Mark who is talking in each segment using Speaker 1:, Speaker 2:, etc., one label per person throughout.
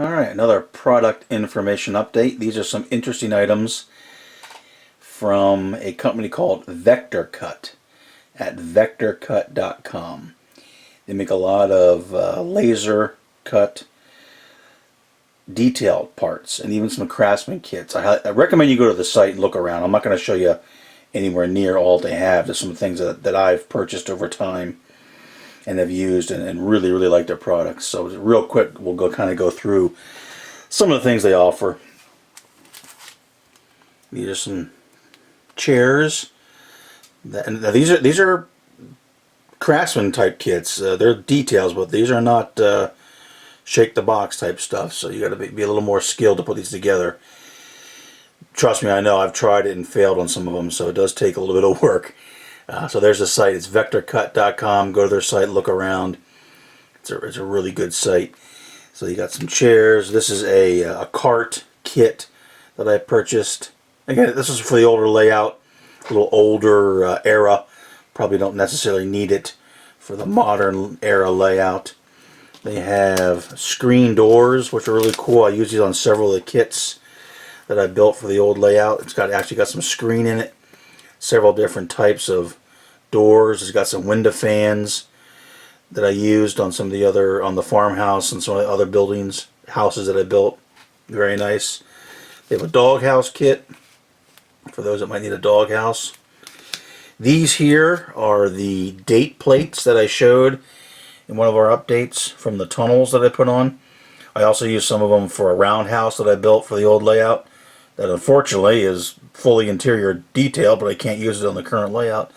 Speaker 1: Alright, another product information update. These are some interesting items from a company called Vector Cut at vectorcut.com. They make a lot of laser cut detailed parts and even some craftsman kits. I recommend you go to the site and look around. I'm not going to show you anywhere near all they have. There's some things that I've purchased over time and have used and really like their products. So real quick, we'll go through some of the things they offer. These are some chairs. And these are craftsman type kits. They're details, but these are not shake the box type stuff. So you got to be a little more skilled to put these together. Trust me, I know I've tried it and failed on some of them, so it does take a little bit of work. So there's the site. It's vectorcut.com. Go to their site, look around. It's a really good site. So you got some chairs. This is a cart kit that I purchased. Again, this is for the older layout, a little older era. Probably don't necessarily need it for the modern era layout. They have screen doors, which are really cool. I use these on several of the kits that I built for the old layout. It's actually got some screen in it. Several different types of doors. It's got some window fans that I used on some of the other, on the farmhouse and some of the other houses that I built. Very nice. They have a doghouse kit for those that might need a doghouse. These here are the date plates that I showed in one of our updates from the tunnels that I put on. I also used some of them for a roundhouse that I built for the old layout that unfortunately is fully interior detail, but I can't use it on the current layout.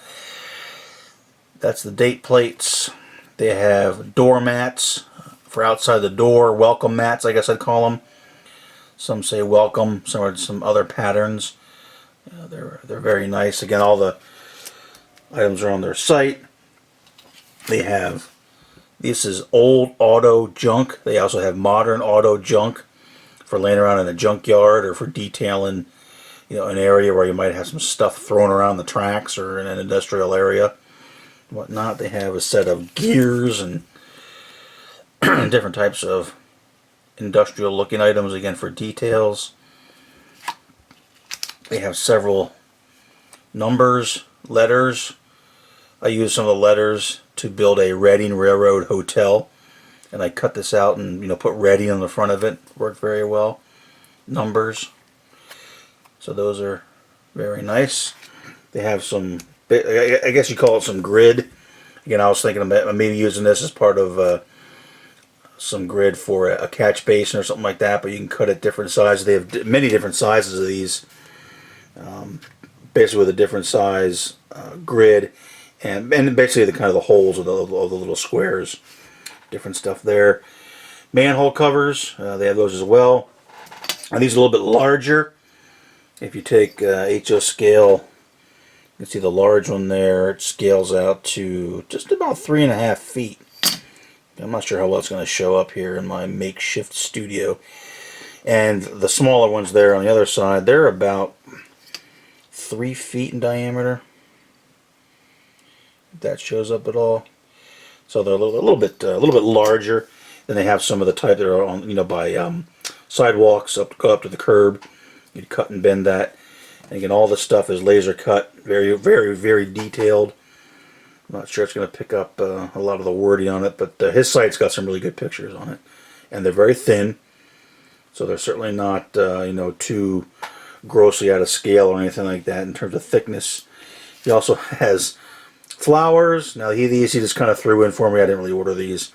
Speaker 1: That's the date plates. They have door mats for outside the door, welcome mats, I guess I'd call them. Some say welcome, some other patterns. They're very nice. Again, all the items are on their site. They have, this is old auto junk. They also have modern auto junk for laying around in a junkyard or for detailing, an area where you might have some stuff thrown around the tracks or in an industrial area, whatnot. They have a set of gears and different types of industrial looking items, again for details. They have several numbers, letters. I used some of the letters to build a Reading Railroad hotel, and I cut this out and put Reading on the front of it. Worked very well. Numbers. So those are very nice. They have some, I guess you call it some grid. Again, I was thinking about maybe using this as part of some grid for a catch basin or something like that, but you can cut it different sizes. They have many different sizes of these, basically with a different size grid, and basically the kind of the holes of the little squares, different stuff there. Manhole covers, they have those as well, and these are a little bit larger. If you take HO scale, you can see the large one there. It scales out to just about 3.5 feet. I'm not sure how well it's going to show up here in my makeshift studio. And the smaller ones there on the other side, they're about 3 feet in diameter. If that shows up at all. So they're a little bit larger. Then they have some of the type that are on, by sidewalks go up to the curb. You'd cut and bend that. And again, all this stuff is laser cut, very detailed. I'm not sure it's going to pick up a lot of the wording on it, but his site's got some really good pictures on it, and they're very thin, so they're certainly not too grossly out of scale or anything like that in terms of thickness. He also has flowers. Now he just kind of threw in for me. I didn't really order these.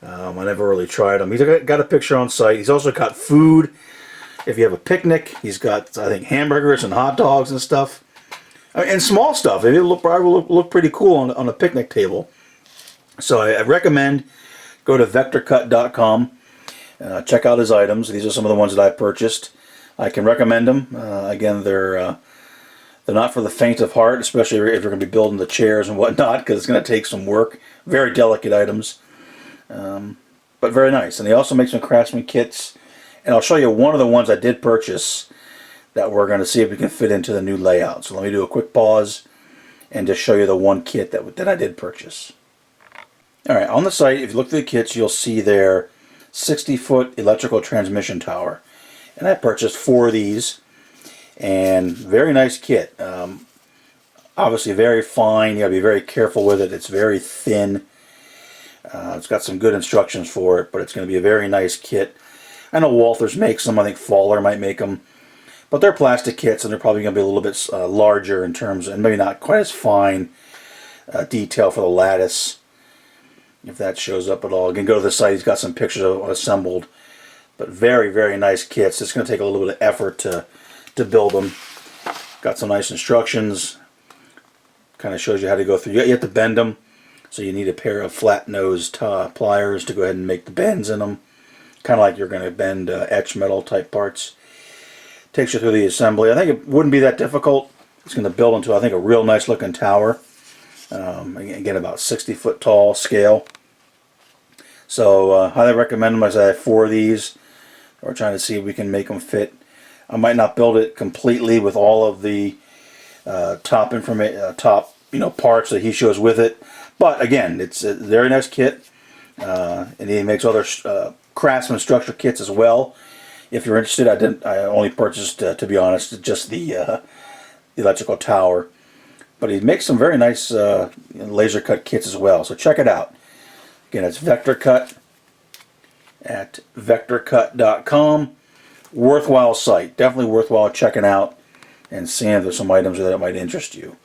Speaker 1: I never really tried them. He's got a picture on site. He's also got food. If you have a picnic, he's got, I think, hamburgers and hot dogs and stuff. And small stuff. It will probably look pretty cool on a picnic table. So I recommend go to vectorcut.com. Check out his items. These are some of the ones that I purchased. I can recommend them. Again, they're not for the faint of heart, especially if you're going to be building the chairs and whatnot, because it's going to take some work. Very delicate items, but very nice. And they also make some craftsman kits. And I'll show you one of the ones I did purchase that we're going to see if we can fit into the new layout. So let me do a quick pause and just show you the one kit that I did purchase. Alright, on the site, if you look through the kits, you'll see there 60-foot electrical transmission tower. And I purchased 4 of these, and very nice kit. Obviously very fine, you gotta be very careful with it. It's very thin. It's got some good instructions for it, but it's going to be a very nice kit. I know Walthers makes them. I think Fowler might make them. But they're plastic kits, and they're probably going to be a little bit larger in terms, and maybe not quite as fine detail for the lattice, if that shows up at all. Again, go to the site. He's got some pictures of it assembled. But very, very nice kits. It's going to take a little bit of effort to build them. Got some nice instructions. Kind of shows you how to go through. You have to bend them. So you need a pair of flat-nosed pliers to go ahead and make the bends in them. Kind of like you're going to bend etch metal type parts. Takes you through the assembly. I think it wouldn't be that difficult. It's going to build into, I think, a real nice looking tower. Again, about 60-foot tall scale. So highly recommend them. As I have 4 of these. We're trying to see if we can make them fit. I might not build it completely with all of the top parts that he shows with it. But again, it's a very nice kit, and he makes other craftsman structure kits as well. If you're interested, I only purchased, to be honest, just the electrical tower. But he makes some very nice laser cut kits as well. So check it out. Again, it's Vector Cut at vectorcut.com. Worthwhile site, definitely worthwhile checking out and seeing if there's some items that might interest you.